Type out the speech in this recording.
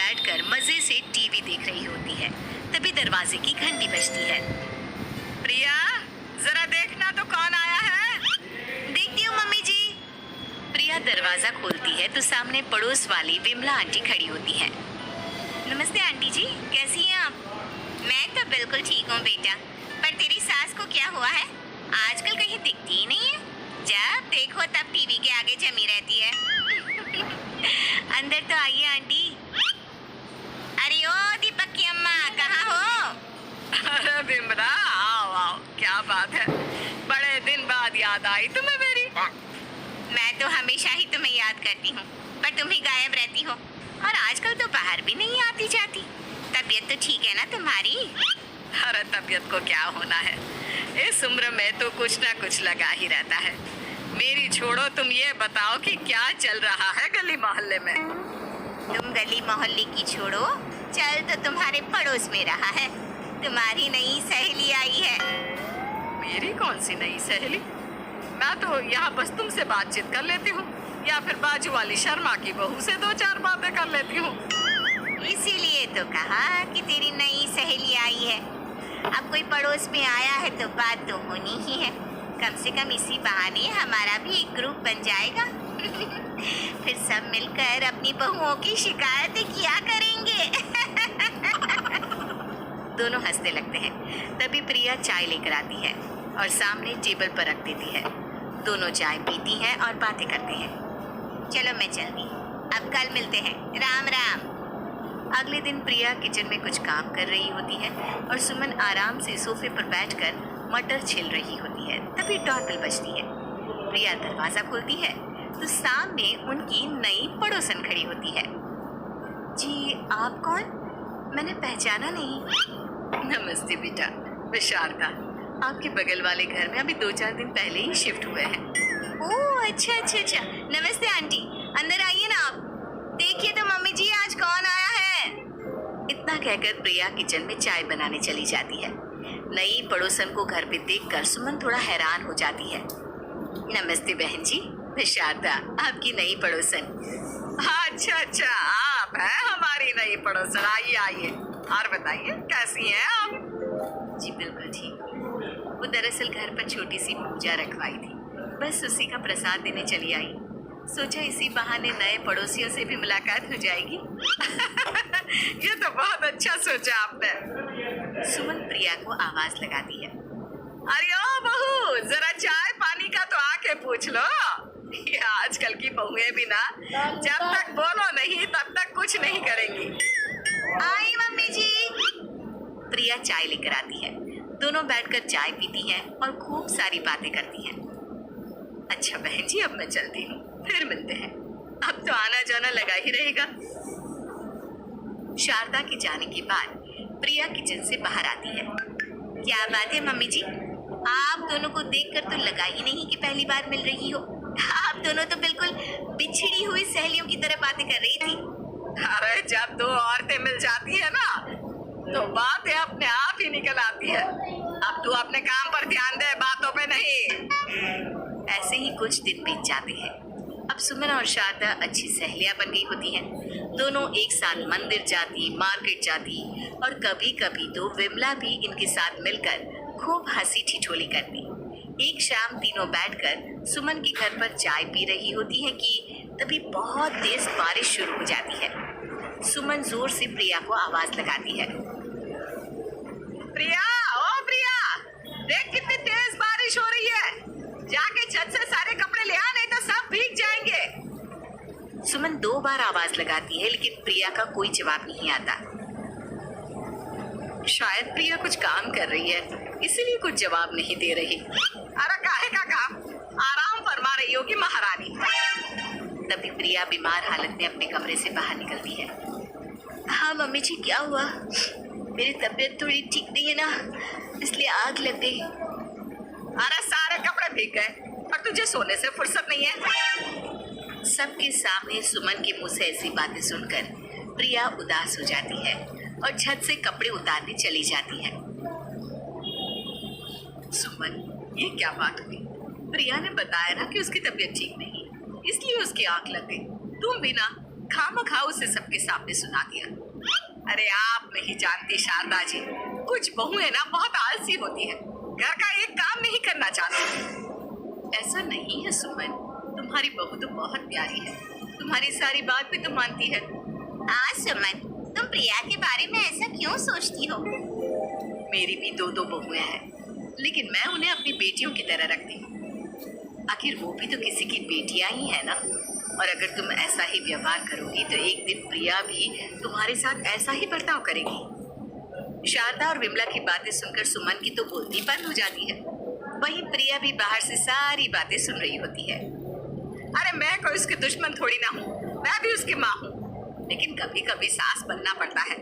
बैठकर मजे से टीवी देख रही होती है। तभी दरवाजे की घंटी बजती है। प्रिया, जरा देखना तो कौन आया है। देखती हूँ मम्मी जी। प्रिया दरवाजा खोलती है तो सामने पड़ोस वाली विमला आंटी खड़ी होती है। नमस्ते आंटी जी, कैसी हैं आप? मैं तो बिल्कुल ठीक हूँ बेटा, पर तेरी सास को क्या हुआ है? आजकल कहीं दिखती ही नहीं है। जब देखो तब टीवी के आगे जमी रहती है। अंदर तो आइए आंटी। अरे ओ दीपक की अम्मा, कहाँ हो? अरे बिमला, आओ आओ, क्या बात है, बड़े दिन बाद याद आई तुम्हें मेरी। मैं तो हमेशा ही तुम्हें याद करती हूँ, पर तुम ही गायब रहती हो और आजकल तो बाहर भी नहीं आती जाती। तबीयत तो ठीक है ना तुम्हारी? अरे तबीयत को क्या होना है, इस उम्र में तो कुछ ना कुछ लगा ही रहता है। मेरी छोड़ो, तुम ये बताओ कि क्या चल रहा है गली मोहल्ले में। तुम गली मोहल्ले की छोड़ो, चल तो तुम्हारे पड़ोस में रहा है। तुम्हारी नई सहेली आई है। मेरी कौन सी नई सहेली? मैं तो यहाँ बस तुमसे बातचीत कर लेती हूँ, या फिर बाजू वाली शर्मा की बहू से दो चार बातें कर लेती हूँ। इसीलिए तो कहा कि तेरी नई सहेली आई है। अब कोई पड़ोस में आया है तो बात तो होनी ही है। कम से कम इसी बहाने हमारा भी एक ग्रुप बन जाएगा। फिर सब मिलकर अपनी बहुओं की शिकायतें किया करेंगे। दोनों हंसने लगते हैं। तभी प्रिया चाय लेकर आती है और सामने टेबल पर रख देती है। दोनों चाय पीती हैं और बातें करते हैं। चलो मैं चलती, अब कल मिलते हैं। राम राम। अगले दिन प्रिया किचन में कुछ काम कर रही होती है और सुमन आराम से सोफे पर बैठकर मटर छिल रही होती है। तभी डोरबेल बजती है। प्रिया दरवाजा खोलती है तो सामने उनकी नई पड़ोसन खड़ी होती है। जी आप कौन? मैंने पहचाना नहीं। नमस्ते बेटा, मैं शारदा, आपके बगल वाले घर में अभी 2-4 दिन पहले ही शिफ्ट हुए हैं। ओह अच्छा अच्छा अच्छा, नमस्ते आंटी, अंदर आइए ना आप। देखिए तो मम्मी जी आज कौन आया है। इतना कहकर प्रिया किचन में चाय बनाने चली जाती है। नई पड़ोसन को घर पे देखकर सुमन थोड़ा हैरान हो जाती है। नमस्ते बहन जी, मैं शारदा, आपकी नई पड़ोसन। अच्छा अच्छा, आप हैं हमारी नई पड़ोसन। आइए आइए, और बताइए कैसी हैं आप? जी बिल्कुल ठीक। वो दरअसल घर पर छोटी सी पूजा रखवाई थी, बस उसी का प्रसाद देने चली आई। सोचा इसी बहाने नए पड़ोसियों से भी मुलाकात हो जाएगी। ये तो बहुत अच्छा सोचा आपने। सुमन प्रिया को आवाज लगाती है। अरे ओ बहू, जरा चाय पानी का तो आके पूछ लो। ये आजकल की बहुएं भी ना, जब तक बोलो नहीं तब तक कुछ नहीं करेंगी। आई मम्मी जी। प्रिया चाय लेकर आती है। दोनों बैठकर चाय पीती हैं और खूब सारी बातें करती हैं। अच्छा बहन जी, अब मैं चलती हूँ, फिर मिलते हैं। अब तो आना जाना लगा ही रहेगा। शारदा के जाने के बाद प्रिया किचन से बाहर आती है। क्या बात है मम्मी जी, आप दोनों को देखकर तो लगा ही नहीं कि पहली बार मिल रही हो। आप दोनों तो बिल्कुल बिछड़ी हुई सहेलियों की तरह बातें कर रही थी। अरे जब दो औरतें मिल जाती है ना, तो बातें अपने आप ही निकल आती है। अब तू अपने काम पर ध्यान दे, बातों पे नहीं। ऐसे ही कुछ दिन बीत जाते हैं। अब सुमन और शारदा अच्छी सहेलियां बन गई होती हैं। दोनों एक साथ मंदिर जाती, मार्केट जाती और कभी कभी तो विमला भी इनके साथ मिलकर खूब हंसी ठिठोली करती। एक शाम तीनों बैठकर सुमन के घर पर चाय पी रही होती हैं कि तभी बहुत तेज बारिश शुरू हो जाती है। सुमन जोर से प्रिया को आवाज लगाती है। प्रिया, ओ प्रिया, देख कितनी तेज बारिश हो रही है। जाके छत से सारे कपड़े ले आ, नहीं तो सब भीग जाएंगे। सुमन 2 बार आवाज लगाती है लेकिन प्रिया का कोई जवाब नहीं आता। शायद प्रिया कुछ काम कर रही है, इसीलिए कुछ जवाब नहीं दे रही। अरे काहे का काम, आराम फरमा रही होगी महारानी। तभी प्रिया बीमार हालत में अपने कमरे से बाहर निकलती है। हाँ मम्मी जी, क्या हुआ? मेरी तबीयत थोड़ी ठीक नहीं है ना, इसलिए आग लग गई। अरे सारे कपड़े भीग गए और तुझे सोने से फुर्सत नहीं है। सबके सामने सुमन के मुंह से ऐसी बातें सुनकर प्रिया उदास हो जाती है और छत से कपड़े उतारने चली जाती है। सुमन, ये क्या बात हुई? प्रिया ने बताया ना कि उसकी तबीयत ठीक नहीं, इसलिए उसकी आंख लग गई। तुम भी ना खामखा उसे सबके सामने सुना दिया। अरे आप नहीं जानती शारदा जी, कुछ बहुएं ना बहुत आलसी होती है, घर का एक काम नहीं करना चाहती। ऐसा नहीं है सुमन, तुम्हारी बहू तो बहुत प्यारी है, तुम्हारी सारी बात भी तो मानती है। हाँ सुमन, तुम प्रिया के बारे में ऐसा क्यों सोचती हो? मेरी भी दो बहुएं हैं, लेकिन मैं उन्हें अपनी बेटियों की तरह रखती हूँ। आखिर वो भी तो किसी की बेटियां ही है ना। और अगर तुम ऐसा ही व्यवहार करोगी तो एक दिन प्रिया भी तुम्हारे साथ ऐसा ही बर्ताव करेगी। शारदा और विमला की बातें सुनकर सुमन की तो बोलती बंद हो जाती है। वहीं प्रिया भी बाहर से सारी बातें सुन रही होती है। अरे मैं कोई उसकी दुश्मन थोड़ी ना हूँ, मैं भी उसकी माँ हूँ, लेकिन कभी कभी सास बनना पड़ता है।